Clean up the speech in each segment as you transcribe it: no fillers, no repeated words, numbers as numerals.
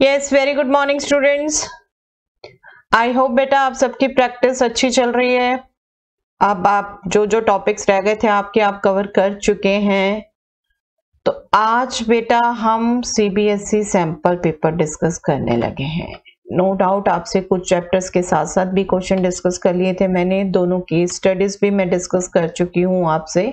Yes, very good morning students. I hope बेटा आप सबकी प्रैक्टिस अच्छी चल रही है। अब आप जो जो टॉपिक्स रह गए थे आपके आप कवर कर चुके हैं। तो आज बेटा हम सीबीएसई सैंपल पेपर डिस्कस करने लगे हैं। नो डाउट आपसे कुछ चैप्टर्स के साथ साथ भी क्वेश्चन डिस्कस कर लिए थे मैंने, दोनों की स्टडीज भी मैं डिस्कस कर चुकी हूँ आपसे,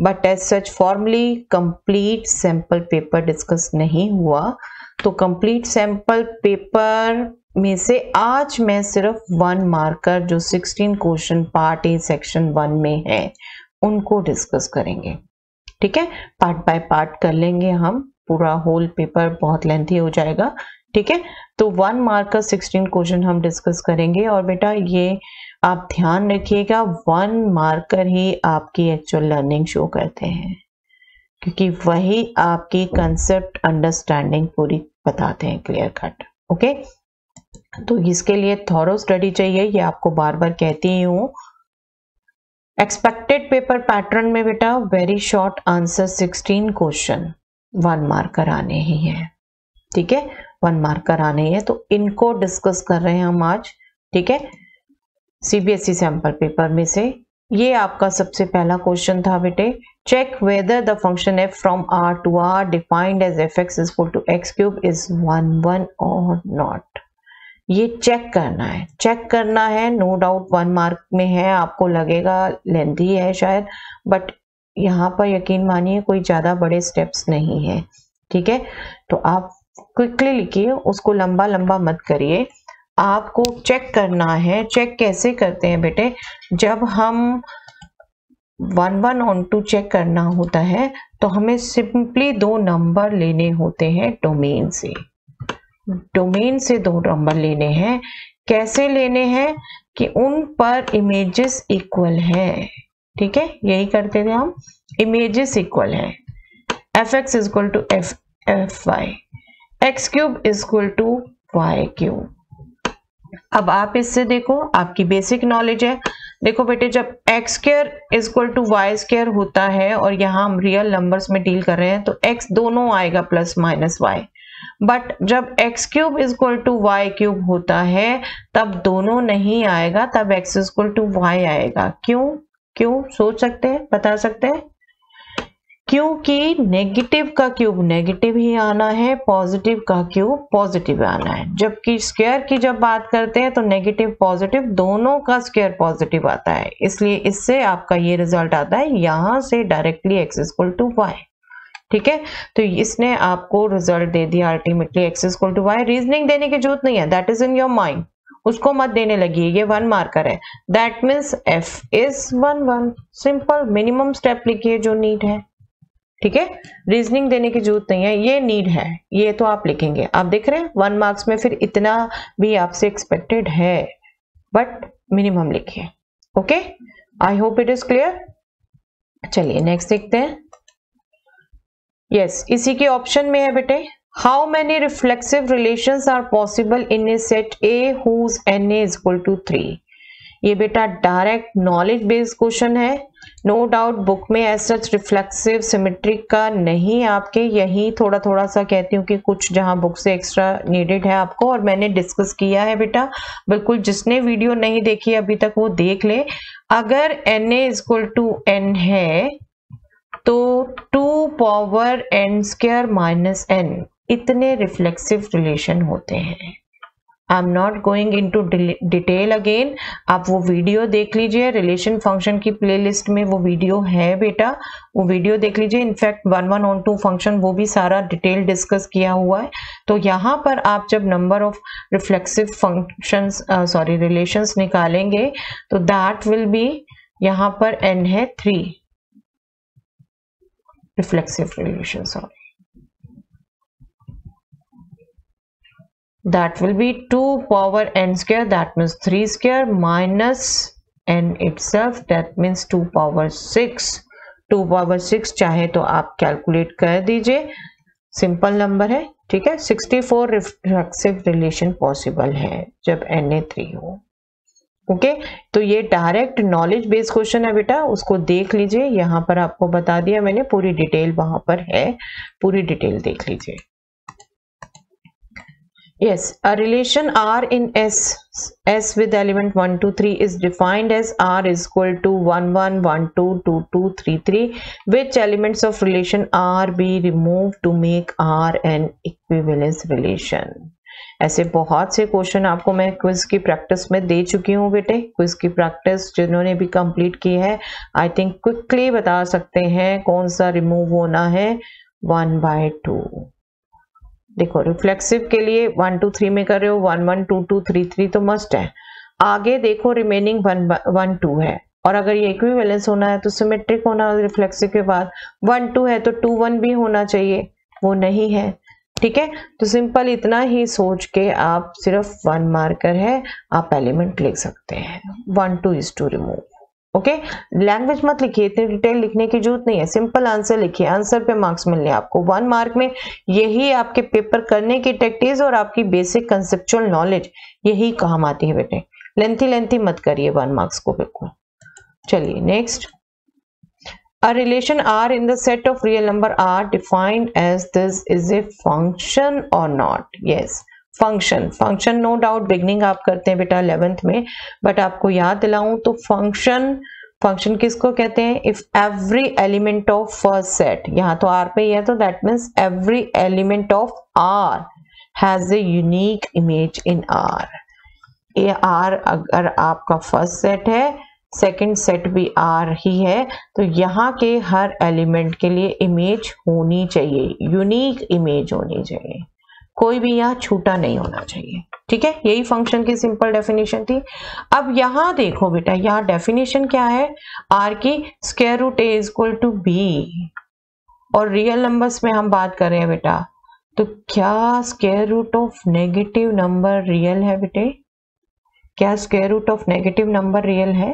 but as such formally complete sample paper discuss नहीं हुआ। तो कंप्लीट सैंपल पेपर में से आज मैं सिर्फ 1 मार्कर जो 16 क्वेश्चन पार्ट ए सेक्शन 1 में है उनको डिस्कस करेंगे। ठीक है, पार्ट बाय पार्ट कर लेंगे हम, पूरा होल पेपर बहुत लेंथी हो जाएगा। ठीक है, तो 1 मार्कर 16 क्वेश्चन हम डिस्कस करेंगे। और बेटा ये आप ध्यान रखिएगा 1 मार्कर ही आपकी एक्चुअल लर्निंग शो करते हैं, क्योंकि वही आपकी कंसेप्ट अंडरस्टैंडिंग पूरी बताते हैं क्लियर कट। ओके, तो इसके लिए थॉरो स्टडी चाहिए, ये आपको बार बार कहती ही हूँ। एक्सपेक्टेड पेपर पैटर्न में बेटा very short answer 16 question 1 marker आने ही है। ठीक है, 1 मार्कर आने ही है, तो इनको डिस्कस कर रहे हैं हम आज। ठीक है, सीबीएसई सैंपल पेपर में से ये आपका सबसे पहला क्वेश्चन था बेटे, check whether the function f from r to r defined as fx is equal to x cube is 1 और नॉट। ये चेक करना है, चेक करना है। नो डाउट 1 मार्क में है, आपको लगेगा लेंथी है शायद, बट यहाँ पर यकीन मानिए कोई ज्यादा बड़े स्टेप्स नहीं है। ठीक है, तो आप क्विकली लिखिए, उसको लंबा लंबा मत करिए, आपको चेक करना है। चेक कैसे करते हैं बेटे, जब हम 1 on 2 चेक करना होता है तो हमें सिंपली 2 नंबर लेने होते हैं डोमेन से। डोमेन से 2 नंबर लेने हैं। कैसे लेने हैं कि उन पर इमेजेस इक्वल है। ठीक है, यही करते थे हम, इमेजेस इक्वल है। fx is equal to fy, x cube is equal to y cube. अब आप इससे देखो, आपकी बेसिक नॉलेज है। देखो बेटे, जब x square is equal to y square होता है और यहाँ हम रियल नंबर्स में डील कर रहे हैं तो एक्स दोनों आएगा प्लस माइनस वाई, बट जब x cube is equal to y cube होता है तब दोनों नहीं आएगा, तब x is equal to y आएगा। क्यों क्यों सोच सकते हैं, बता सकते हैं? क्योंकि नेगेटिव का क्यूब नेगेटिव ही आना है, पॉजिटिव का क्यूब पॉजिटिव आना है। जबकि स्क्वायर की जब बात करते हैं तो नेगेटिव पॉजिटिव दोनों का स्क्वायर पॉजिटिव आता है, इसलिए इससे आपका ये रिजल्ट आता है यहां से directly x equal to y. ठीक है, तो इसने आपको रिजल्ट दे दिया ultimately x equal to y. Reasoning देने की जरूरत नहीं है, that is in your mind, उसको मत देने लगी, ये 1 मार्कर है। That means f is 1 simple, minimum step लिखिए जो नीड है। ठीक है, रीजनिंग देने की जरूरत नहीं है, ये नीड है, ये तो आप लिखेंगे। आप देख रहे हैं 1 मार्क्स में फिर इतना भी आपसे एक्सपेक्टेड है, बट मिनिमम लिखिए। Okay, I hope it is clear. चलिए नेक्स्ट देखते हैं। यस, इसी के ऑप्शन में है बेटे, how many reflexive relations are possible in a set A whose n A is equal to 3। ये बेटा डायरेक्ट नॉलेज बेस्ड क्वेश्चन है। नो डाउट बुक में एज सच रिफ्लेक्सिव सिमेट्रिक का नहीं, आपके यही थोड़ा थोड़ा सा कहती हूँ कि कुछ जहां बुक से एक्स्ट्रा नीडेड है आपको, और मैंने डिस्कस किया है बेटा, बिल्कुल जिसने वीडियो नहीं देखी अभी तक वो देख ले। अगर n A equal to n है तो 2 power n square minus n इतने रिफ्लेक्सिव रिलेशन होते हैं। I am not going into detail again, आप वो वीडियो देख लीजिए, रिलेशन फंक्शन की प्लेलिस्ट में वो वीडियो है बेटा, वो वीडियो देख लीजिए। इनफैक्ट 1 on 2 फंक्शन वो भी सारा डिटेल डिस्कस किया हुआ है। तो यहाँ पर आप जब number of reflexive functions relations निकालेंगे तो दैट विल बी, यहाँ पर n है 3 reflexive relation, that will be 2 power n square, that means 3 square minus n itself, that means 2 power 6। 2 power 6 चाहे तो आप कैलकुलेट कर दीजिए, सिंपल नंबर है। ठीक है, 64 रिफ्लेक्सिव रिलेशन पॉसिबल है जब n ए 3 हो। ओके, तो ये डायरेक्ट नॉलेज बेस्ड क्वेश्चन है बेटा, उसको देख लीजिए, यहाँ पर आपको बता दिया मैंने, पूरी डिटेल वहां पर है, पूरी डिटेल देख लीजिए। Yes, a relation R in S with element 1, 2, 3 is defined as R is equal to 1, 1, 1, 2, 2, 2, 3, 3. Which elements of relation R be removed to make R an equivalence relation? ऐसे बहुत से क्वेश्चन आपको मैं क्विज की practice में दे चुकी हूँ बेटे। क्विज की प्रैक्टिस जिन्होंने भी कंप्लीट की है आई थिंक क्विकली बता सकते हैं कौन सा रिमूव होना है। 1/2 देखो, रिफ्लेक्सिव के लिए 1, 2, 3 में कर रहे हो, 1, 1, 2, 2, 3, 3 तो मस्ट है। आगे देखो रिमेनिंग 1, 2 है, और अगर ये इक्विवेलेंस होना है तो सिमेट्रिक होना, रिफ्लेक्सिव के बाद 1, 2 है तो 2, 1 भी होना चाहिए, वो नहीं है। ठीक है, तो सिंपल इतना ही सोच के आप सिर्फ 1 मार्कर है, आप एलिमेंट लिख सकते हैं। 1, 2 is to remove. Okay, language मत लिखिए, इतनी डिटेल लिखने की जरूरत नहीं है, सिंपल आंसर लिखिए, आंसर पे मार्क्स मिलने आपको 1 मार्क में। यही आपके पेपर करने की टेक्टिक्स और आपकी बेसिक कंसेप्चुअल नॉलेज यही काम आती है बेटे। लेंथी मत करिए 1 मार्क्स को बिल्कुल। चलिए next, a relation R in the set of real number R defined as this is a function or not? Yes, function no doubt beginning आप करते हैं बेटा 11th में, बट आपको याद दिलाऊं तो फंक्शन किसको कहते हैं? If every element of first set, यहाँ तो R पे ही है तो that means every element of R has a unique image in R। ये R अगर आपका फर्स्ट सेट है, सेकंड सेट भी R ही है, तो यहाँ के हर एलिमेंट के लिए इमेज होनी चाहिए, यूनिक इमेज होनी चाहिए, कोई भी यहाँ छूटा नहीं होना चाहिए। ठीक है, यही फंक्शन की सिंपल डेफिनेशन थी। अब यहाँ देखो बेटा, यहाँ डेफिनेशन क्या है R की? Square root A is equal to B, और रियल नंबर्स में हम बात कर रहे हैं बेटा, तो क्या square root of negative number real है बेटे? क्या square root of negative number real है?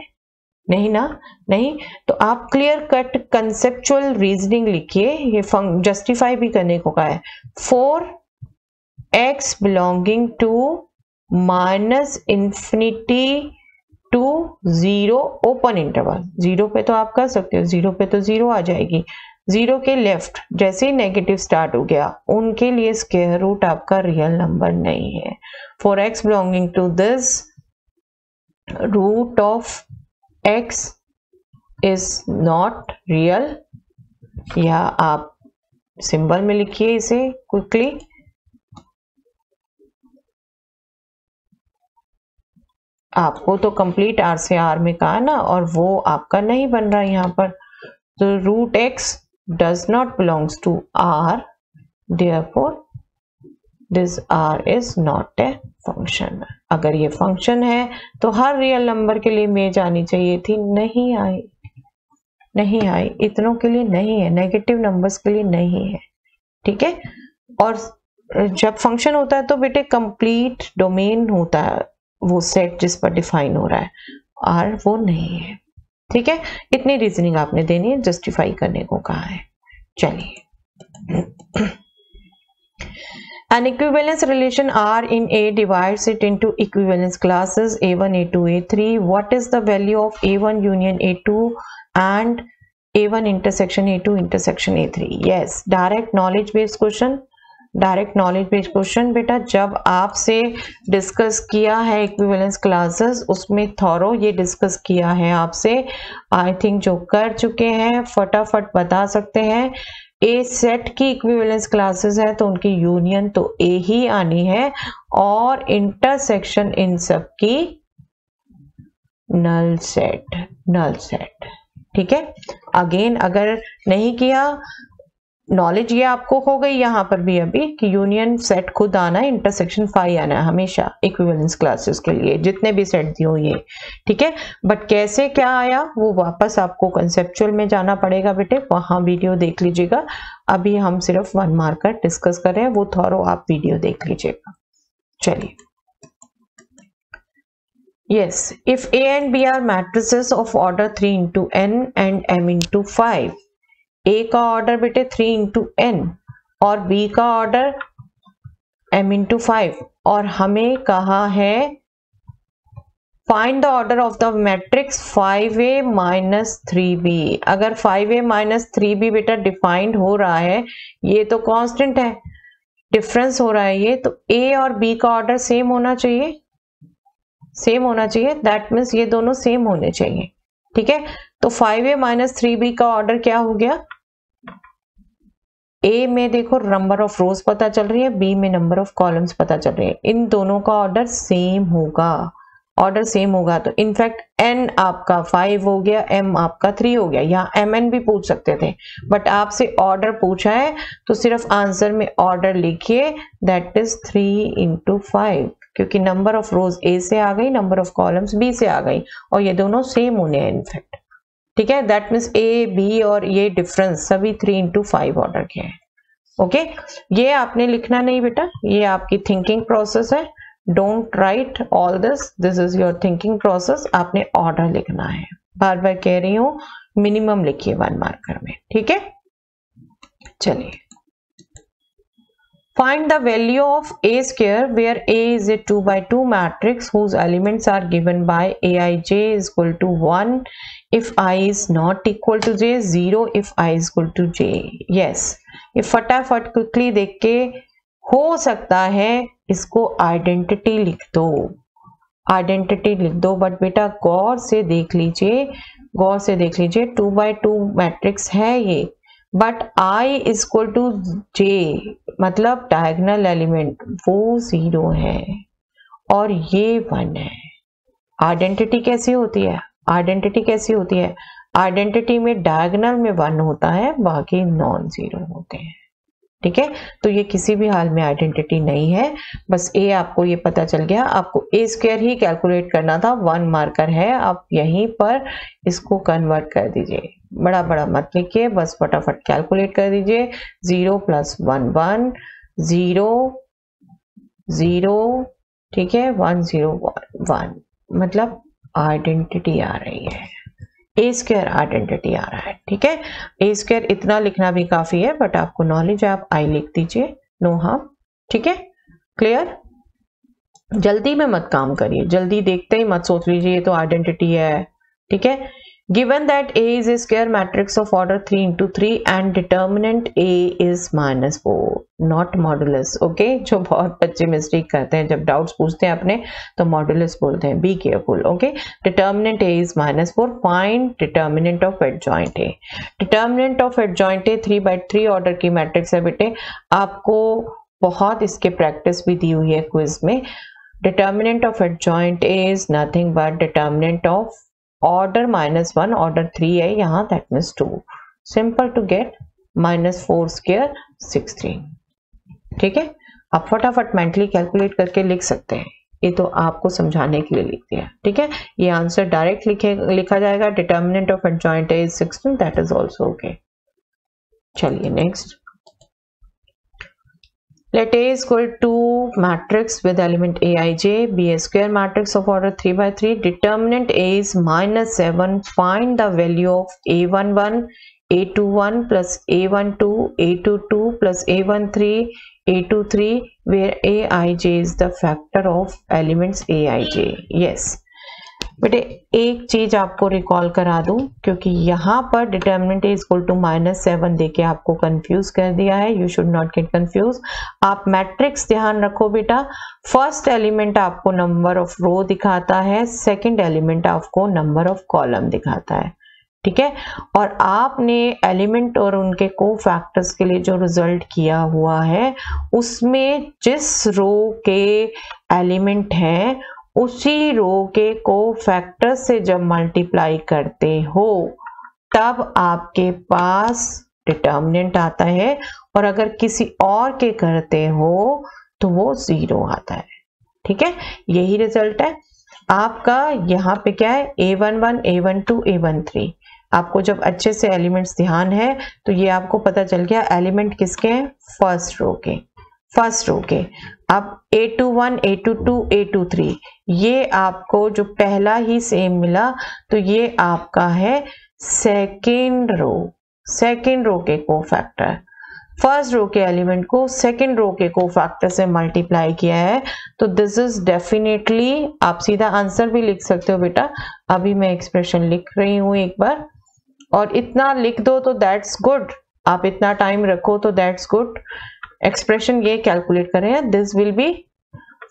नहीं ना, नहीं। तो आप क्लियर कट कंसेप्चुअल रीजनिंग लिखिए, ये जस्टिफाई भी करने को कहा है। 4x belonging to -∞ to 0 open interval, 0 पे तो आप कर सकते हो, 0 पे तो 0 आ जाएगी, 0 के लेफ्ट जैसे ही नेगेटिव स्टार्ट हो गया उनके लिए स्क्वायर रूट आपका रियल नंबर नहीं है। 4x belonging to this root of x is not real, या आप सिंबल में लिखिए इसे क्विकली। आपको तो कंप्लीट R से R में कहा ना, और वो आपका नहीं बन रहा यहाँ पर, तो root x does not belongs to R, therefore this R is not a function। अगर ये फंक्शन है तो हर रियल नंबर के लिए इमेज आनी चाहिए थी, नहीं आई, इतनों के लिए नहीं है, नेगेटिव नंबर्स के लिए नहीं है। ठीक है, और जब फंक्शन होता है तो बेटे कंप्लीट डोमेन होता है, वो सेट जिस पर डिफाइन हो रहा है, R वो नहीं है। ठीक है, इतनी रीजनिंग आपने देनी है, जस्टिफाई करने को कहा है। चलिए, An equivalence relation R in A divides it into equivalence classes A1, A2, A3. What is the value of A1 union A2 and A1 intersection A2 intersection A3? Yes, direct knowledge based question. Direct knowledge based question बेटा, जब आपसे discuss किया है equivalence classes, उसमें thorough ये discuss किया है आपसे, आई थिंक जो कर चुके हैं फटाफट बता सकते हैं। ए सेट की इक्विवेलेंस क्लासेस है तो उनकी यूनियन तो ए ही आनी है, और इंटरसेक्शन इन सब की नल सेट। ठीक है, अगेन अगर नहीं किया, नॉलेज ये आपको हो गई यहाँ पर भी अभी कि यूनियन सेट खुद आना है, इंटरसेक्शन फाई आना है हमेशा इक्विवेलेंस क्लासेस के लिए, जितने भी सेट दिए हो ये। ठीक है, बट कैसे क्या आया वो वापस आपको कंसेप्चुअल में जाना पड़ेगा बेटे, वहां वीडियो देख लीजिएगा। अभी हम सिर्फ 1 मार्कर डिस्कस कर रहे हैं, वो थोरो आप वीडियो देख लीजिएगा। चलिए, yes, if A and B are matrices of order 3 into n and m into 5, A का ऑर्डर बेटे 3 into n और B का ऑर्डर m into 5, और हमें कहा है find the order of the matrix 5a minus 3b। अगर 5a minus 3b बेटा डिफाइंड हो रहा है, ये तो कांस्टेंट है, डिफरेंस हो रहा है ये, तो ए और बी का ऑर्डर सेम होना चाहिए, सेम होना चाहिए, दैट मीन्स ये दोनों सेम होने चाहिए, ठीक है। तो 5a माइनस 3b का ऑर्डर क्या हो गया, ए में देखो नंबर ऑफ रोज पता चल रही है, बी में नंबर ऑफ कॉलम्स पता चल रही है, इन दोनों का ऑर्डर सेम होगा, ऑर्डर सेम होगा। तो इनफैक्ट n आपका 5 हो गया, m आपका 3 हो गया, यहाँ mn भी पूछ सकते थे, बट आपसे ऑर्डर पूछा है तो सिर्फ आंसर में ऑर्डर लिखिए, दैट इज 3 into 5, क्योंकि नंबर ऑफ रोज ए से आ गई, नंबर ऑफ कॉलम्स बी से आ गई, और ये दोनों सेम होने हैं इनफैक्ट, ठीक है। दैट मीन्स ए बी और ये डिफरेंस सभी 3 into 5 ऑर्डर के हैं, ओके। ये आपने लिखना नहीं बेटा, ये आपकी थिंकिंग प्रोसेस है, don't write all this, this is your thinking process, आपने ऑर्डर लिखना है, बार बार कह रही हूँ, मिनिमम लिखिए 1 मार्कर में, ठीक है। चलिए, find the value of a square where a is a 2 by 2 matrix whose elements are given by aij is equal to 1 if I is not equal to j, 0 if I is equal to j। yes, ये फटाफट quickly देख के हो सकता है इसको identity लिख दो, आइडेंटिटी लिख दो, बट बेटा गौर से देख लीजिए, गौर से देख लीजिए, 2 by 2 मैट्रिक्स है ये, but I is equal to j, मतलब डायगोनल एलिमेंट वो 0 है और ये 1 है। आइडेंटिटी कैसी होती है, आइडेंटिटी कैसी होती है, आइडेंटिटी में डायगोनल में 1 होता है, बाकी नॉन जीरो होते हैं, ठीक है। तो ये किसी भी हाल में आइडेंटिटी नहीं है, बस ए आपको ये पता चल गया, आपको ए स्क्वायर ही कैलकुलेट करना था, 1 मार्कर है, आप यहीं पर इसको कन्वर्ट कर दीजिए, बड़ा बड़ा मत लिखिए, बस फटाफट कैलकुलेट कर दीजिए, 0 + 1 1 0 0, ठीक है, 1 0 1, मतलब आइडेंटिटी आ रही है, ए स्क्वायर आइडेंटिटी आ रहा है, ठीक है। ए स्क्वायर इतना लिखना भी काफी है, बट आपको नॉलेज है, आप आई लिख दीजिए, नो हार्म, ठीक है, क्लियर। जल्दी में मत काम करिए, जल्दी देखते ही मत सोच लीजिए ये तो आइडेंटिटी है, ठीक है। Given that A is a square matrix of order 3 into 3 and determinant A is -4, not modulus, okay? जो बहुत बच्चे मिस्टेक करते हैं, जब डाउट्स पूछते हैं अपने तो मॉडुलस बोलते हैं, be careful, okay. Determinant A is -4, find determinant of adjoint A। Determinant of adjoint A 3 by 3 order की मैट्रिक्स है बेटे, आपको बहुत इसके प्रैक्टिस भी दी हुई है क्विज में। Determinant of adjoint A is nothing but determinant of order -1, order 3 है यहाँ, that means 2, simple to get, -4 square 16, ठीक है। आप फटाफट मेंटली कैलकुलेट करके लिख सकते हैं, ये तो आपको समझाने के लिए लिख दिया, ठीक है। ये आंसर डायरेक्ट लिखा जाएगा, determinant of adjoint is 16, that is also okay. चलिए next, let A is equal to matrix with element aij, be a square matrix of order 3 by 3, determinant A is -7, find the value of a11, a21 plus a12, a22 plus a13, a23, where aij is the factor of elements aij। yes, बेटे एक चीज आपको recall करा दूं, क्योंकि यहाँ पर determinant is equal to -7 देके आपको कंफ्यूज कर दिया है, you should not get confuse. आप मैट्रिक्स ध्यान रखो बेटा, फर्स्ट एलिमेंट आपको नंबर ऑफ रो दिखाता है, सेकंड एलिमेंट आपको नंबर ऑफ कॉलम दिखाता है, ठीक है। और आपने एलिमेंट और उनके को फैक्टर्स के लिए जो रिजल्ट किया हुआ है, उसमें जिस रो के एलिमेंट हैं उसी रो के को फैक्टर से जब मल्टीप्लाई करते हो तब आपके पास डिटर्मिनेंट आता है, और अगर किसी और के करते हो तो वो 0 आता है, ठीक है। यही रिजल्ट है आपका। यहाँ पे क्या है, a11, a12, a13। आपको जब अच्छे से एलिमेंट्स ध्यान है तो ये आपको पता चल गया एलिमेंट किसके हैं, फर्स्ट रो के, फर्स्ट रो के। अब a21, a22, a23 ये आपको जो पहला ही सेम मिला, तो ये आपका है सेकेंड रो, सेकेंड रो के कोफैक्टर। फर्स्ट रो के एलिमेंट को सेकेंड रो के कोफैक्टर से मल्टीप्लाई किया है, तो दिस इज डेफिनेटली, आप सीधा आंसर भी लिख सकते हो बेटा। अभी मैं एक्सप्रेशन लिख रही हूं एक बार, और इतना लिख दो तो दैट्स गुड, आप इतना टाइम रखो तो दैट्स गुड। एक्सप्रेशन ये कैलकुलेट कर रहे हैं, this will be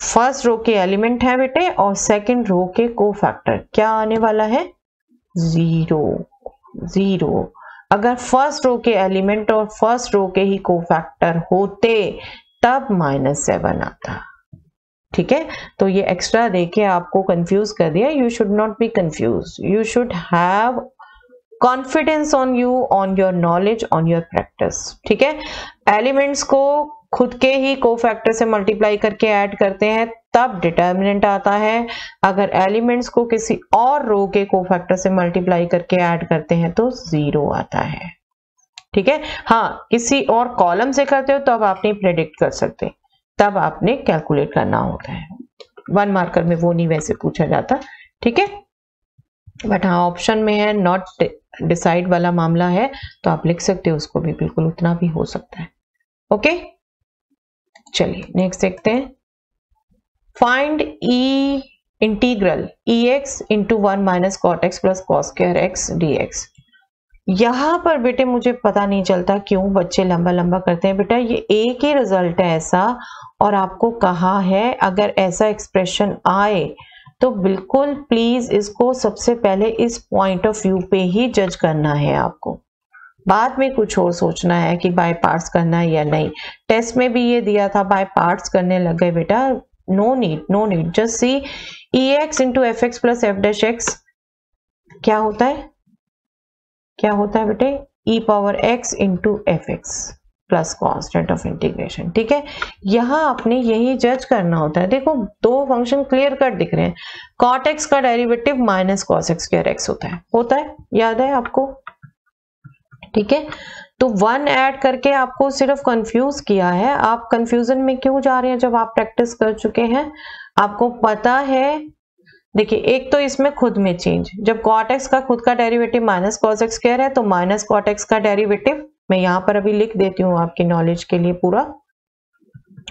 first row के एलिमेंट है बेटे और सेकंड रो के कोफैक्टर। क्या आने वाला है? 0 0। अगर फर्स्ट रो के एलिमेंट और फर्स्ट रो के ही कोफैक्टर होते तब -7 आता। ठीक है, तो ये एक्स्ट्रा देके आपको कंफ्यूज कर दिया। You should not be confuse, you should have confidence on you, on your knowledge, on your practice. ठीक है, एलिमेंट्स को खुद के ही कोफैक्टर से मल्टीप्लाई करके ऐड करते हैं तब डिटर्मिनेंट आता है। अगर एलिमेंट्स को किसी और रो के कोफैक्टर से मल्टीप्लाई करके ऐड करते हैं तो 0 आता है। ठीक है, हाँ किसी और कॉलम से करते हो तो अब आप नहीं प्रेडिक्ट कर सकते, तब आपने कैलकुलेट करना होता है। 1 मार्कर में वो नहीं वैसे पूछा जाता। ठीक है, बट हाँ ऑप्शन में है नॉट डिसाइड वाला मामला है तो आप लिख सकते हो उसको भी, बिल्कुल उतना भी हो सकता है। ओके, चलिए नेक्स्ट देखते हैं। Find e integral ex into 1 minus cot x plus cos square x dx। यहां पर बेटे मुझे पता नहीं चलता क्यों बच्चे लंबा लंबा करते हैं। बेटा ये एक ही रिजल्ट है ऐसा, और आपको कहा है अगर ऐसा एक्सप्रेशन आए तो बिल्कुल प्लीज इसको सबसे पहले इस पॉइंट ऑफ व्यू पे ही जज करना है आपको। बाद में कुछ और सोचना है कि बाय पार्ट्स करना है या नहीं। टेस्ट में भी ये दिया था बाय पार्ट्स करने लग गए बेटा। No need, just see ex into f x plus f dash x क्या होता है बेटे? e power x into f x plus constant of integration. ठीक है, यहां आपने यही जज करना होता है। देखो दो फंक्शन क्लियर कट दिख रहे हैं, कॉट एक्स का derivative minus cos x square x होता है, याद है आपको? ठीक है, तो 1 ऐड करके आपको सिर्फ कंफ्यूज किया है। आप कंफ्यूजन में क्यों जा रहे हैं जब आप प्रैक्टिस कर चुके हैं? आपको पता है, देखिए एक तो इसमें खुद में चेंज, जब कॉट एक्स का खुद का derivative minus cos x square है तो माइनस कॉट एक्स का डेरिवेटिव, मैं यहां पर अभी लिख देती हूँ आपकी नॉलेज के लिए पूरा,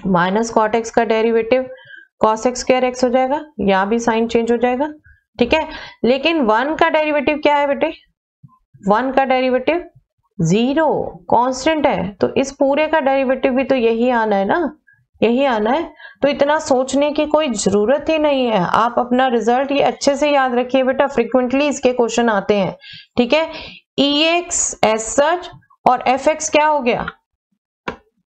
माइनस कॉट एक्स का derivative cos x square x हो जाएगा, यहां भी साइन चेंज हो जाएगा। ठीक है, लेकिन 1 का डेरिवेटिव क्या है बेटे? 1 का डेरिवेटिव 0 कांस्टेंट है, तो इस पूरे का डेरिवेटिव भी तो यही आना है ना, यही आना है। तो इतना सोचने की कोई जरूरत ही नहीं है। आप अपना रिजल्ट ये अच्छे से याद रखिए बेटा, फ्रीक्वेंटली इसके क्वेश्चन आते हैं। ठीक है, ex एज सच और fx क्या हो गया?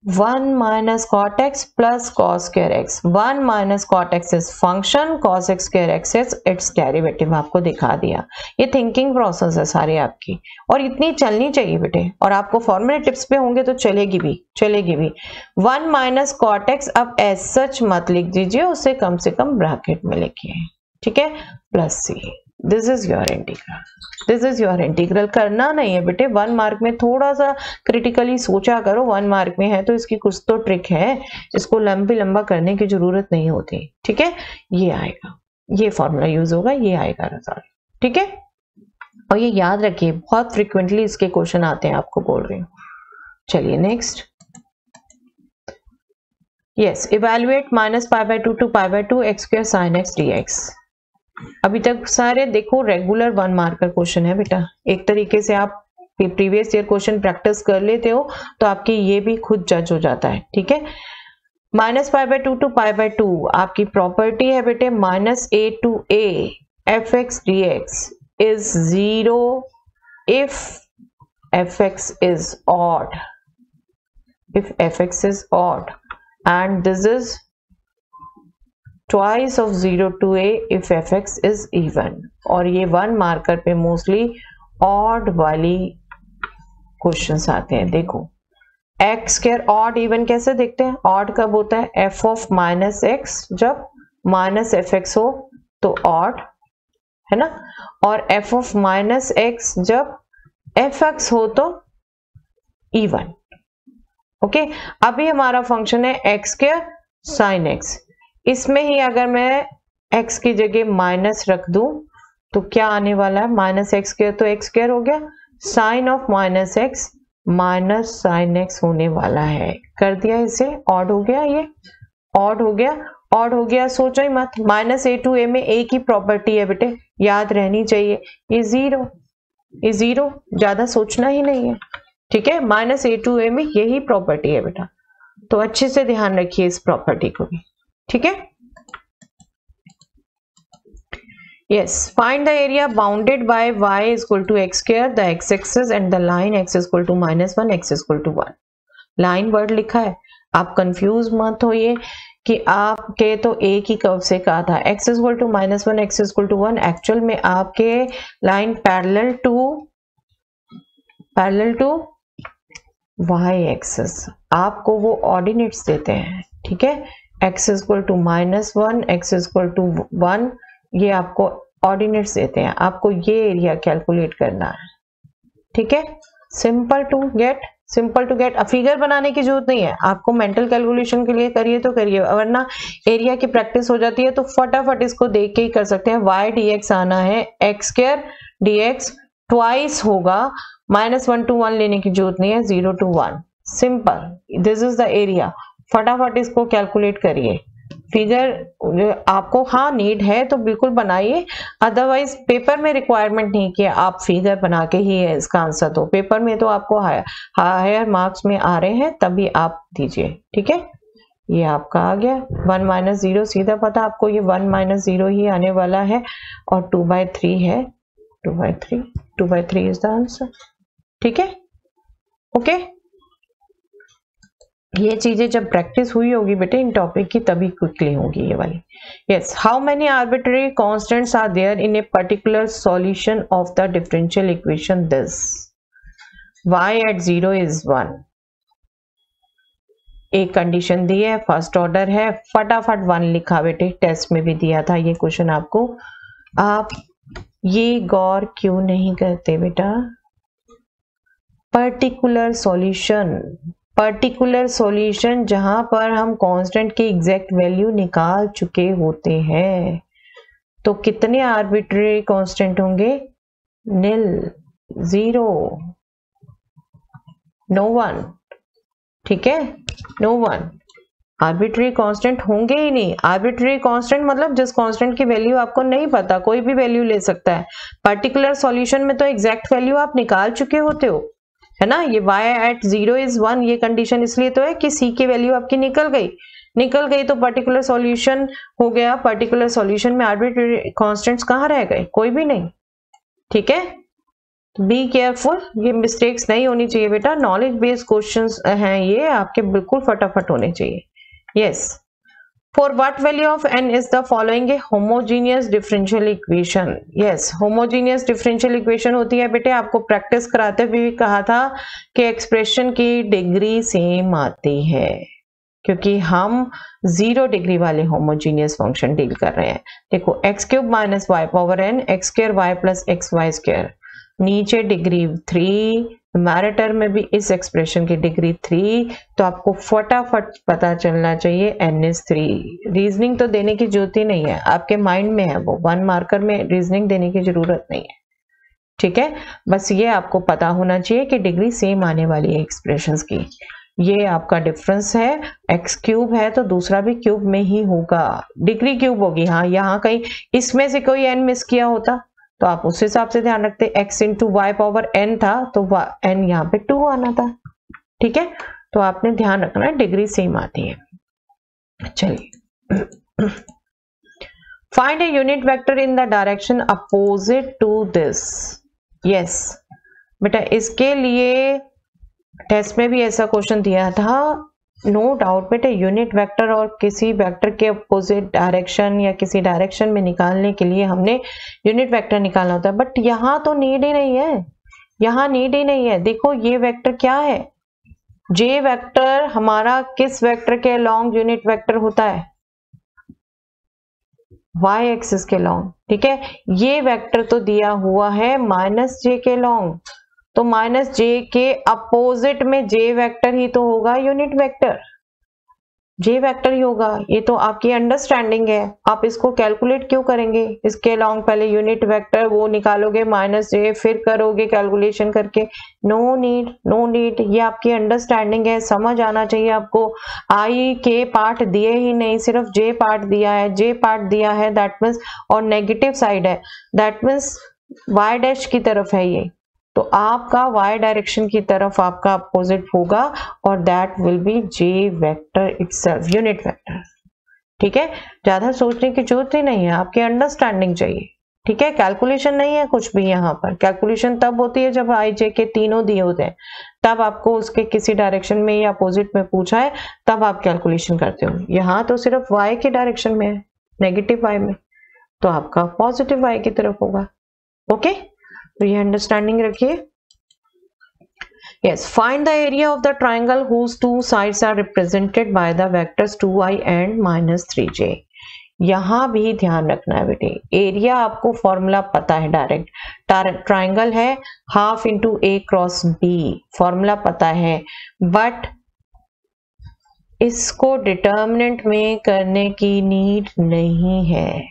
1 minus cot x plus cos square x. 1 minus cot x is function, cos x square x is its derivative. आपको दिखा दिया, ये थिंकिंग प्रोसेस है सारी आपकी, और इतनी चलनी चाहिए बेटे। और आपको फॉर्मूले टिप्स पे होंगे तो चलेगी भी। 1 माइनस कॉट एक्स अब एज सच मत लिख दीजिए, उसे कम से कम ब्रैकेट में लिखिए। ठीक है, plus c, this is your integral, this is your integral. करना नहीं है बेटे 1 मार्क में, थोड़ा सा क्रिटिकली सोचा करो। 1 मार्क में है तो इसकी कुछ तो ट्रिक है, इसको लंबा करने की जरूरत नहीं होती। ठीक है, ये आएगा, ये फॉर्मूला यूज होगा, ये आएगा रिजल्ट। ठीक है, और ये याद रखिए बहुत फ्रिक्वेंटली इसके क्वेश्चन आते हैं, आपको बोल रही हूँ। चलिए next, yes, evaluate minus π/2 to π/2 x square sine x dx। अभी तक सारे देखो रेगुलर 1 मार्कर क्वेश्चन है बेटा। एक तरीके से आप प्रीवियस ईयर क्वेश्चन प्रैक्टिस कर लेते हो तो आपकी ये भी खुद जज हो जाता है। ठीक है, माइनस π/2 टू π/2 आपकी प्रॉपर्टी है बेटे, minus a to a f x dx इज 0 if fx is odd, if fx is odd, and this is twice of 0 to a if fx is even। और ये 1 मार्कर पे मोस्टली ऑड वाली questions आते हैं। देखो एक्स स्क्वायर ऑड इवन कैसे देखते हैं? ऑड कब होता है? f ऑफ माइनस एक्स जब माइनस एफ एक्स हो तो ऑड है ना, और f ऑफ माइनस एक्स जब एफ एक्स हो तो इवन। ओके, अभी हमारा फंक्शन है एक्स स्क्वायर साइन एक्स, इसमें ही अगर मैं x की जगह माइनस रख दूं तो क्या आने वाला है? माइनस एक्स स्क्वायर तो एक्स स्क्वायर हो गया, sine of minus x minus sine x होने वाला है। कर दिया इसे, ऑड हो गया, ये ऑड हो गया, सोचो ही मत। माइनस a टू a में एक ही प्रॉपर्टी है बेटे, याद रहनी चाहिए, ये जीरो, ज्यादा सोचना ही नहीं है। ठीक है, माइनस a टू a में यही प्रॉपर्टी है बेटा। तो अच्छे से ध्यान रखिए इस प्रॉपर्टी को भी, ठीक है। Yes, find the area bounded by y is equal to x square, the x axis and the line x is equal to -1, x is equal to 1. Line word लिखा है, आप कंफ्यूज मत होइए कि आपके तो एक ही कर्व से कहा था x is equal to -1, x is equal to 1. Actual में आपके line parallel to y axis, आपको वो ऑर्डिनेट्स देते हैं, ठीक है। x is equal to -1, x is equal to 1, ये आपको ऑर्डिनेट्स देते हैं, आपको ये एरिया कैलकुलेट करना है, ठीक है। सिंपल टू गेट, फिगर बनाने की जरूरत नहीं है, आपको मेंटल कैलकुलेशन के लिए करिए तो करिए, वरना एरिया की प्रैक्टिस हो जाती है तो फटाफट इसको देख के ही कर सकते हैं। y dx आना है, x स्क्वायर dx ट्वाइस होगा, -1 to 1 लेने की जरूरत नहीं है, 0 to 1, simple, this is the area. फटाफट इसको कैलकुलेट करिए। फिगर आपको हाँ नीड है तो बिल्कुल बनाइए, अदरवाइज पेपर में रिक्वायरमेंट नहीं कि आप फिगर बना के ही है इसका आंसर, तो पेपर में तो आपको हायर मार्क्स में आ रहे हैं तभी आप दीजिए, ठीक है। ये आपका आ गया 1 - 0, सीधा पता आपको ये 1 - 0 ही आने वाला है, और 2/3 है, 2/3 इज द आंसर, ठीक है। ओके, ये चीजें जब प्रैक्टिस हुई होगी बेटे इन टॉपिक की तभी क्विकली होगी ये वाली। Yes, how many arbitrary constants are there in a particular solution of the differential equation this, y at 0 is 1, एक कंडीशन दी है, फर्स्ट ऑर्डर है, फटाफट 1 लिखा बेटे, टेस्ट में भी दिया था ये क्वेश्चन आपको। आप ये गौर क्यों नहीं करते बेटा, पर्टिकुलर सॉल्यूशन जहां पर हम कांस्टेंट की एग्जैक्ट वैल्यू निकाल चुके होते हैं, तो कितने आर्बिट्रेरी कांस्टेंट होंगे, नील, 0, नो वन, ठीक है, नो वन, आर्बिट्रेरी कांस्टेंट होंगे ही नहीं। आर्बिट्रेरी कांस्टेंट मतलब जिस कांस्टेंट की वैल्यू आपको नहीं पता, कोई भी वैल्यू ले सकता है। पर्टिकुलर सॉल्यूशन में तो एग्जैक्ट वैल्यू आप निकाल चुके होते हो, है ना। ये y at 0 is 1, ये कंडीशन इसलिए तो है कि c की वैल्यू आपकी निकल गई तो पर्टिकुलर सॉल्यूशन हो गया। पर्टिकुलर सॉल्यूशन में आर्बिट्रेरी कांस्टेंट्स कहाँ रह गए, कोई भी नहीं, ठीक है। बी केयरफुल, ये मिस्टेक्स नहीं होनी चाहिए बेटा, नॉलेज बेस्ड क्वेश्चंस हैं ये, आपके बिल्कुल फटाफट होने चाहिए। Yes, For what value of n is the following a homogeneous differential equation? Yes, homogeneous differential equation होती है बेटे, आपको प्रैक्टिस कराते हुए भी कहा था कि एक्सप्रेशन की डिग्री सेम आती है, क्योंकि हम 0 डिग्री वाले होमोजीनियस फंक्शन डील कर रहे हैं। देखो x³ - y power n, x² y plus xy², नीचे डिग्री 3, न्यूमैरेटर में भी इस एक्सप्रेशन की डिग्री 3, तो आपको फटाफट पता चलना चाहिए n is 3। रीजनिंग तो देने की जरूरत ही नहीं है, आपके माइंड में है वो, 1 मार्कर में रीजनिंग देने की जरूरत नहीं है, ठीक है। बस ये आपको पता होना चाहिए कि डिग्री सेम आने वाली है एक्सप्रेशंस की। ये आपका डिफरेंस है, x³ है तो दूसरा भी क्यूब में ही होगा, डिग्री क्यूब होगी। हाँ, यहाँ कहीं इसमें से कोई n मिस किया होता तो आप उस हिसाब से ध्यान रखते, x × y पावर n था तो n यहाँ पे 2 आना था, ठीक है। तो आपने ध्यान रखना है डिग्री सेम आती है। चलिए, find a unit vector in the direction opposite to this. Yes बेटा, इसके लिए टेस्ट में भी ऐसा क्वेश्चन दिया था, नो डाउट बेटा। यूनिट वेक्टर और किसी वेक्टर के अपोजिट डायरेक्शन या किसी डायरेक्शन में निकालने के लिए हमने यूनिट वेक्टर निकालना होता है, बट यहाँ तो नीड ही नहीं है, यहाँ नीड ही नहीं है। देखो ये वेक्टर क्या है, जे वेक्टर हमारा किस वेक्टर के लॉन्ग यूनिट वेक्टर होता है, y एक्सिस के लॉन्ग, ठीक है। ये वेक्टर तो दिया हुआ है -j के लॉन्ग, तो -j के अपोजिट में j वेक्टर ही तो होगा, यूनिट वेक्टर j वेक्टर ही होगा। ये तो आपकी अंडरस्टैंडिंग है, आप इसको कैलकुलेट क्यों करेंगे, इसके लॉन्ग पहले यूनिट वेक्टर वो निकालोगे -j, फिर करोगे कैलकुलेशन करके, नो नीड। ये आपकी अंडरस्टैंडिंग है, समझ आना चाहिए आपको। i के पार्ट दिए ही नहीं, सिर्फ j पार्ट दिया है, दैट मीन्स, और नेगेटिव साइड है, दैट मीन्स y डैश की तरफ है ये, तो आपका y डायरेक्शन की तरफ आपका अपोजिट होगा और that will B j vector itself, unit vector. ठीक है, ज्यादा सोचने की जरूरत ही नहीं है, आपकी अंडरस्टैंडिंग चाहिए। ठीक है, कैलकुलेशन नहीं है कुछ भी यहाँ पर। कैलकुलेशन तब होती है जब i j के तीनों दिए होते हैं, तब आपको उसके किसी डायरेक्शन में या अपोजिट में पूछा है तब आप कैलकुलेशन करते हो। यहाँ तो सिर्फ y के डायरेक्शन में है, नेगेटिव y में, तो आपका पॉजिटिव y की तरफ होगा। ओके, तो ये अंडरस्टैंडिंग रखिए। Yes, find the area of the triangle whose two sides are represented by the vectors 2i and -3j। यहां भी ध्यान रखना है बेटे, एरिया आपको फॉर्मूला पता है, डायरेक्ट ट्राइंगल है half into a cross b, formula पता है, बट इसको डिटर्मिनेंट में करने की नीड नहीं है,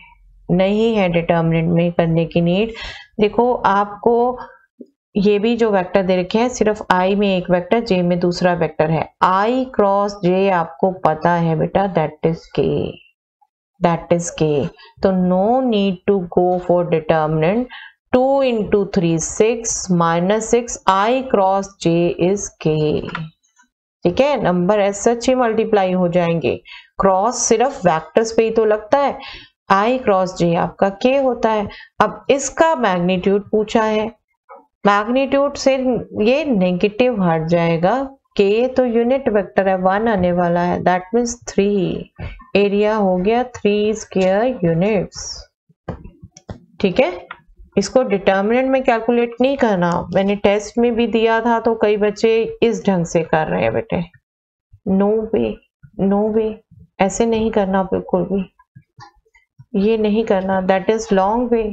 नहीं है डिटर्मिनेंट में करने की नीड। देखो आपको ये भी जो वेक्टर दे रखे हैं, सिर्फ i में एक वेक्टर, j में दूसरा वेक्टर है, i क्रॉस j आपको पता है बेटा, दैट इज k, तो no need to go for determinant. 2 into 3 6 minus 6 i cross j is k। ठीक है, नंबर एज सच ही मल्टीप्लाई हो जाएंगे, क्रॉस सिर्फ वेक्टर्स पे ही तो लगता है, i क्रॉस j आपका k होता है। अब इसका मैग्नीट्यूड पूछा है, मैग्नीट्यूड से ये नेगेटिव हट जाएगा, k तो यूनिट वेक्टर है, 1 आने वाला है, दैट मीन्स 3, एरिया हो गया 3 स्क्वायर यूनिट्स। ठीक है, इसको डिटर्मिनेंट में कैलकुलेट नहीं करना, मैंने टेस्ट में भी दिया था तो कई बच्चे इस ढंग से कर रहे हैं बेटे, नो वे, नो वे, ऐसे नहीं करना बिल्कुल भी, ये नहीं करना, दैट इज लॉन्ग वे,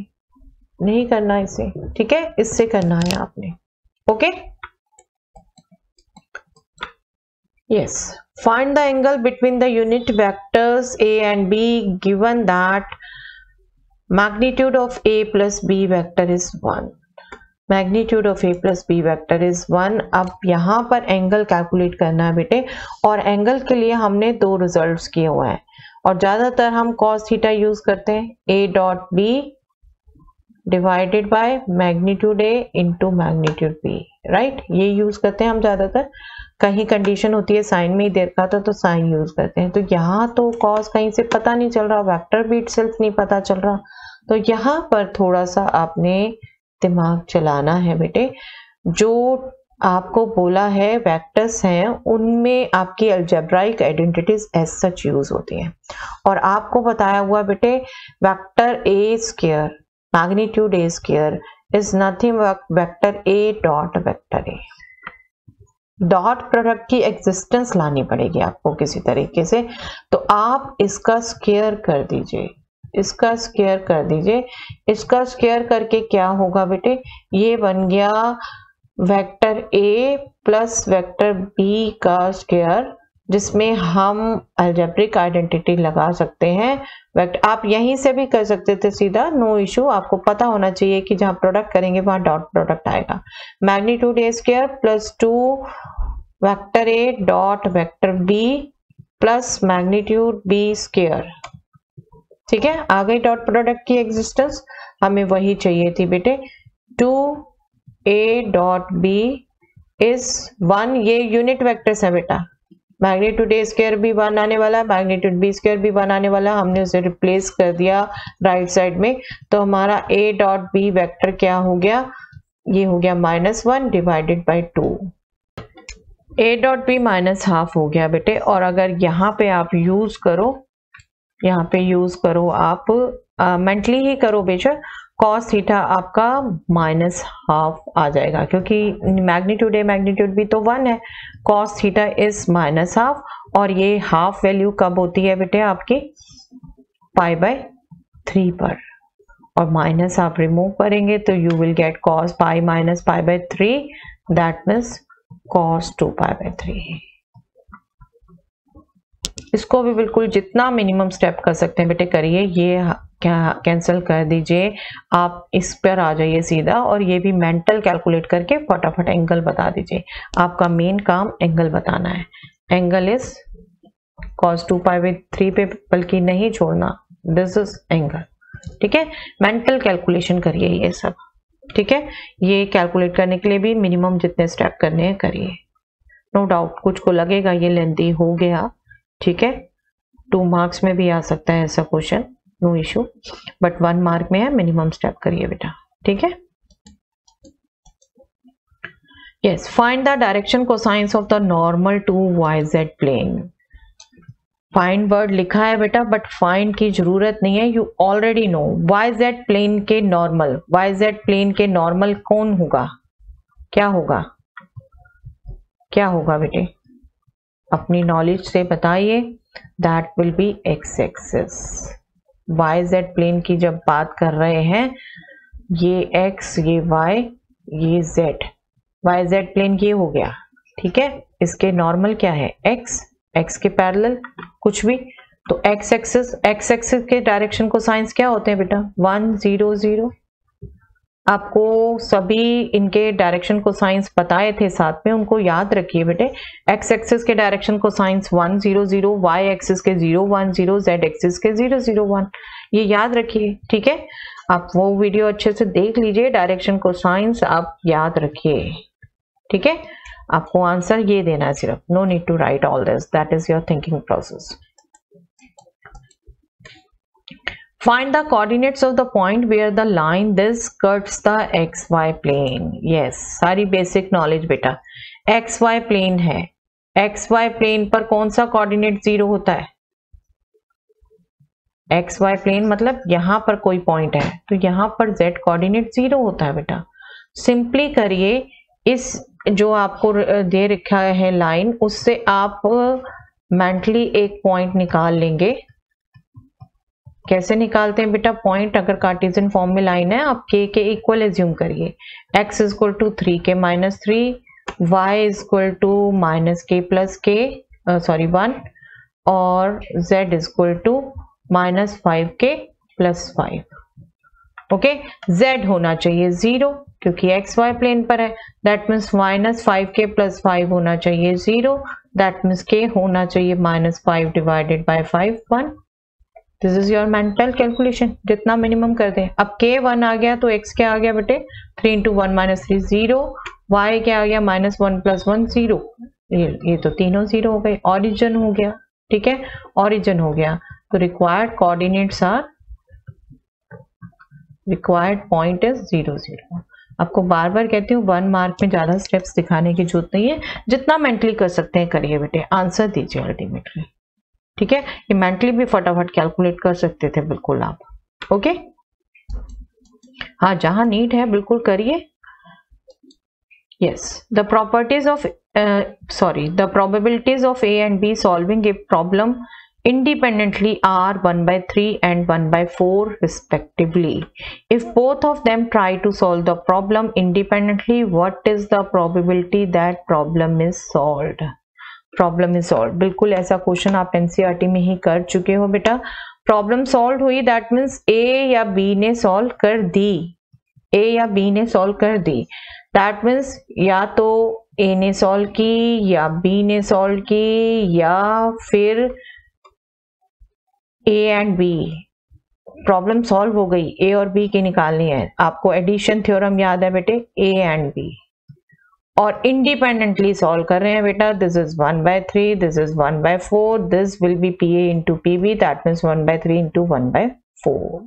नहीं करना इसे। ठीक है, इससे करना है आपने। Okay, yes, find the angle between the unit vectors a and b given that magnitude of a plus b vector is 1। Magnitude of a plus b vector is 1। अब यहाँ पर एंगल कैलकुलेट करना है बेटे, और एंगल के लिए हमने 2 रिजल्ट्स किए हुए हैं, और ज्यादातर हम cos थीटा यूज करते हैं, a dot b divided by magnitude a into magnitude b, right, ये यूज करते हैं हम ज्यादातर। कहीं कंडीशन होती है साइन में ही दे रखा था तो साइन यूज करते हैं, तो यहाँ तो cos कहीं से पता नहीं चल रहा, वेक्टर भी इटसेल्फ नहीं पता चल रहा, तो यहाँ पर थोड़ा सा आपने दिमाग चलाना है बेटे। जो आपको बोला है वेक्टर्स हैं, उनमें आपकी algebraic identities as such use होती हैं, और आपको बताया हुआ बेटे vector a square magnitude a square is nothing vector a dot vector a। Dot product की एग्जिस्टेंस लानी पड़ेगी आपको किसी तरीके से, तो आप इसका स्क्वायर कर दीजिए, इसका स्क्वायर कर दीजिए, इसका स्क्वायर करके क्या होगा बेटे, ये बन गया vector a plus vector b का स्क्वायर, जिसमें हम अलजेब्रिक आइडेंटिटी लगा सकते हैं। वेक्टर आप यहीं से भी कर सकते थे सीधा, नो इशू, आपको पता होना चाहिए कि जहां प्रोडक्ट करेंगे वहां डॉट प्रोडक्ट आएगा। Magnitude a square plus 2 vector a dot vector b plus magnitude b square. ठीक है, आ गई डॉट प्रोडक्ट की एग्जिस्टेंस, हमें वही चाहिए थी बेटे, 2a डॉट b इज 1, ये यूनिट वेक्टर्स है बेटा, मैग्नीट्यूड a स्क्वायर भी 1 आने वाला है, मैग्नीट्यूड b स्क्वायर भी 1 आने वाला, हमने उसे रिप्लेस कर दिया राइट साइड में, तो हमारा a डॉट b वेक्टर क्या हो गया, ये हो गया -1 divided by 2, a dot b -half हो गया बेटे। और अगर यहाँ पे आप यूज करो, यहाँ पे यूज करो आप, मेंटली ही करो बेशक, cos थीटा आपका -हाफ आ जाएगा, क्योंकि मैग्नीट्यूड a मैग्नीट्यूड b तो 1 है, cos थीटा इज -हाफ, और ये हाफ वैल्यू कब होती है बेटे आपकी, π/3 पर, और माइनस आप रिमूव करेंगे तो you will get cos π minus π/3, that means cos 2π/3। इसको भी बिल्कुल जितना मिनिमम स्टेप कर सकते हैं बेटे करिए, ये कैंसिल कर दीजिए, आप इस पर आ जाइए सीधा, और ये भी मेंटल कैलकुलेट करके फटाफट एंगल बता दीजिए। आपका मेन काम एंगल बताना है, एंगल इज cos 2π/3 पे बल्कि नहीं छोड़ना, दिस इज एंगल। ठीक है, मेंटल कैलकुलेशन करिए ये सब। ठीक है, ये कैलकुलेट करने के लिए भी मिनिमम जितने स्टेप करने हैं करिए। नो डाउट कुछ को लगेगा ये लेंथी हो गया, ठीक है, 2 मार्क्स में भी आ सकता है ऐसा question, no issue, but 1 mark में है, मिनिमम स्टेप करिए बेटा, ठीक है। Yes, find the direction cosines of the normal to YZ plane. Find word लिखा है बेटा, बट फाइंड की जरूरत नहीं है, you already know. YZ plane के नॉर्मल, YZ प्लेन के नॉर्मल कौन होगा, क्या होगा, क्या होगा बेटे, अपनी नॉलेज से बताइए। That will be x axis. YZ plane की जब बात कर रहे हैं, ये x, ये y, ये z, YZ प्लेन ये हो गया, ठीक है। इसके नॉर्मल क्या है, x के पैरेलल कुछ भी, तो x एक्सिस के डायरेक्शन को साइंस क्या होते हैं बेटा, 1 0 0। आपको सभी इनके डायरेक्शन को साइंस बताए थे साथ में, उनको याद रखिए बेटे। x एक्सिस के डायरेक्शन को साइंस 1 0 0, y एक्सिस के 0 1 0, z एक्सिस के 0 0 1, ये याद रखिए, ठीक है। आप वो वीडियो अच्छे से देख लीजिए, डायरेक्शन को साइंस आप याद रखिए, ठीक है। आपको आंसर ये देना है सिर्फ, no need to write all this, that is your thinking process. Find the coordinates of the point where the line this cuts the XY plane. Yes, सारी बेसिक नॉलेज बेटा। XY प्लेन है, XY plane पर कौन सा coordinate 0 होता है, XY plane मतलब यहां पर कोई पॉइंट है तो यहां पर Z कोऑर्डिनेट 0 होता है बेटा। सिंपली करिए, इस जो आपको दे रखा है लाइन, उससे आप मेंटली एक पॉइंट निकाल लेंगे। कैसे निकालते हैं बेटा पॉइंट, अगर कार्टेशियन फॉर्म में लाइन है, आप k के इक्वल एज्यूम करिए, x is equal to 3k minus 3, y is equal to minus k plus k, sorry 1, और z is equal to minus 5k plus 5। Okay, z होना चाहिए 0 क्योंकि XY प्लेन पर है, that means minus 5k plus 5 होना चाहिए 0, that means k होना चाहिए minus 5 divided by 5 1। This is your mental calculation, जितना मिनिमम कर दें। अब k 1 आ गया तो x क्या आ गया बेटे, 3 इंटू 1 माइनस 3 0, y क्या आ गया माइनस 1 प्लस 1 0, ये तो तीनों 0 हो गए, ऑरिजिन हो गया, ठीक है, ऑरिजिन हो गया। तो required coordinates are, required point is 0 0। आपको बार बार कहती हूँ 1 मार्क में ज्यादा स्टेप्स दिखाने की जरूरत नहीं है, जितना मेंटली कर सकते हैं करिए बेटे, आंसर दीजिए अल्टीमेटली, ठीक है। ये मेंटली भी फटाफट कैलकुलेट कर सकते थे बिल्कुल आप, ओके। हाँ, जहां नीड है बिल्कुल करिए। Yes, the properties of the probabilities of A and B solving a problem independently are 1/3 and 1/4 respectively. If both of them try to solve the problem independently, what is the probability that problem is solved? Problem is solve, बिल्कुल ऐसा question आप NCERT में ही कर चुके हो बेटा। Problem solve हुई that means ए या बी ने सॉल्व कर दी, ए या बी ने सॉल्व कर दी, दैट मीन्स या तो ए ने सॉल्व की या बी ने सॉल्व की या फिर A and B. Problem solve हो गई, ए और बी की निकालनी है आपको। एडिशन थ्योरम याद है बेटे, ए एंड बी, और इंडिपेंडेंटली सॉल्व कर रहे हैं बेटा। This is 1/3, this is 1/4, this will be PA into PB, that means 1/3 into 1/4।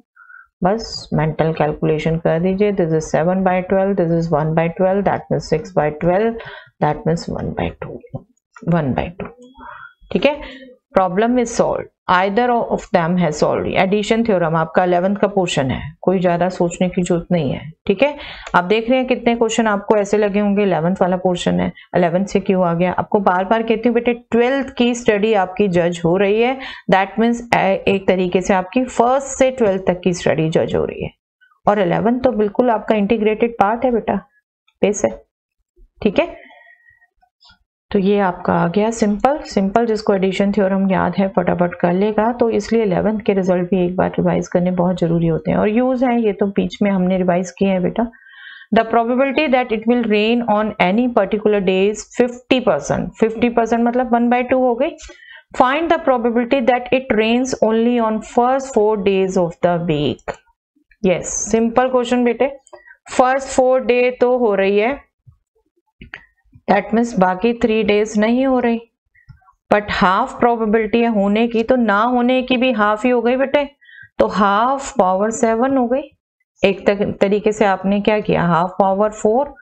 बस मेंटल कैलकुलेशन कर दीजिए। This is 7/12, this is 1/12, that means 6/12, that means 1/2, ठीक है। Problem is solve, either of them has solve. Addition theorem आपका 11th का portion है, कोई ज्यादा सोचने की जरूरत नहीं है, ठीक है। आप देख रहे हैं कितने क्वेश्चन आपको ऐसे लगे होंगे, 11th वाला पोर्शन है, 11th से क्यों आ गया। आपको बार बार कहती हूँ बेटे 12th की स्टडी आपकी जज हो रही है, दैट मीन्स एक तरीके से आपकी 1st से 12th तक की स्टडी जज हो रही है, और 11th तो बिल्कुल आपका इंटीग्रेटेड पार्ट है बेटा, बेस है, ठीक है। तो ये आपका आ गया सिंपल, जिसको एडिशन थ्योरम याद है फटाफट कर लेगा। तो इसलिए 11th के रिजल्ट भी एक बार रिवाइज करने बहुत जरूरी होते हैं और यूज है, ये तो बीच में हमने रिवाइज किए हैं बेटा। The probability that it will rain on any particular day is 50%। 50% मतलब 1/2 हो गई। Find the probability that it rains only on first 4 days of the week. Yes, simple question बेटे। फर्स्ट 4 डे तो हो रही है, दैट मीन्स बाकी 3 days नहीं हो रही, बट हाफ प्रोबेबिलिटी है होने की, तो ना होने की भी हाफ ही हो गई बेटे, तो हाफ पावर 7 हो गई। एक तरीके से आपने क्या किया, हाफ पावर 4,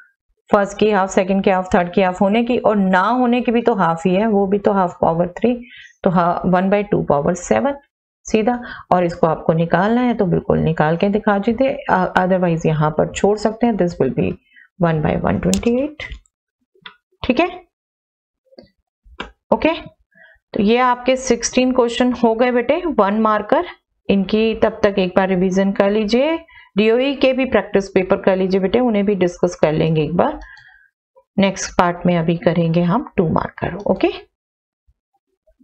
फर्स्ट की हाफ, सेकंड की हाफ, थर्ड की हाफ होने की, और ना होने की भी तो हाफ ही है, वो भी तो हाफ पावर 3, तो 1/2 पावर 7 सीधा। और इसको आपको निकालना है तो बिल्कुल निकाल के दिखा दीजिए, अदरवाइज यहां पर छोड़ सकते हैं, दिस विल बी 1/128। ठीक है, ओके। तो ये आपके 16 क्वेश्चन हो गए बेटे, 1 मार्कर। इनकी तब तक एक बार रिवीजन कर लीजिए, डीओई के भी प्रैक्टिस पेपर कर लीजिए बेटे, उन्हें भी डिस्कस कर लेंगे एक बार। नेक्स्ट पार्ट में अभी करेंगे हम 2 marker. Okay,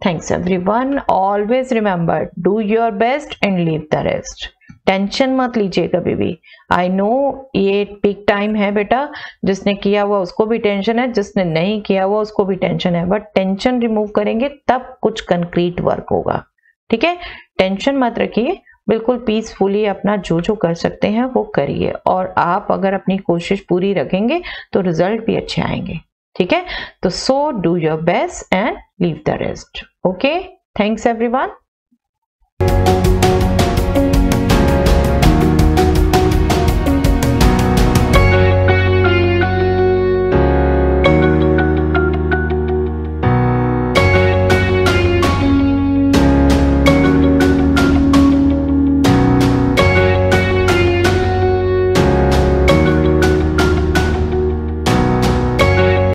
thanks everyone, always remember do your best and leave the rest. Tension मत लीजिए कभी भी। आई नो ये पीक टाइम है बेटा, जिसने किया हुआ उसको भी टेंशन है, जिसने नहीं किया हुआ उसको भी टेंशन है, बट टेंशन रिमूव करेंगे तब कुछ कंक्रीट वर्क होगा। ठीक है, टेंशन मत रखिए, बिल्कुल पीसफुली अपना जो जो कर सकते हैं वो करिए, और आप अगर अपनी कोशिश पूरी रखेंगे तो रिजल्ट भी अच्छे आएंगे। ठीक है, तो so do your best and leave the rest. Okay, thanks everyone.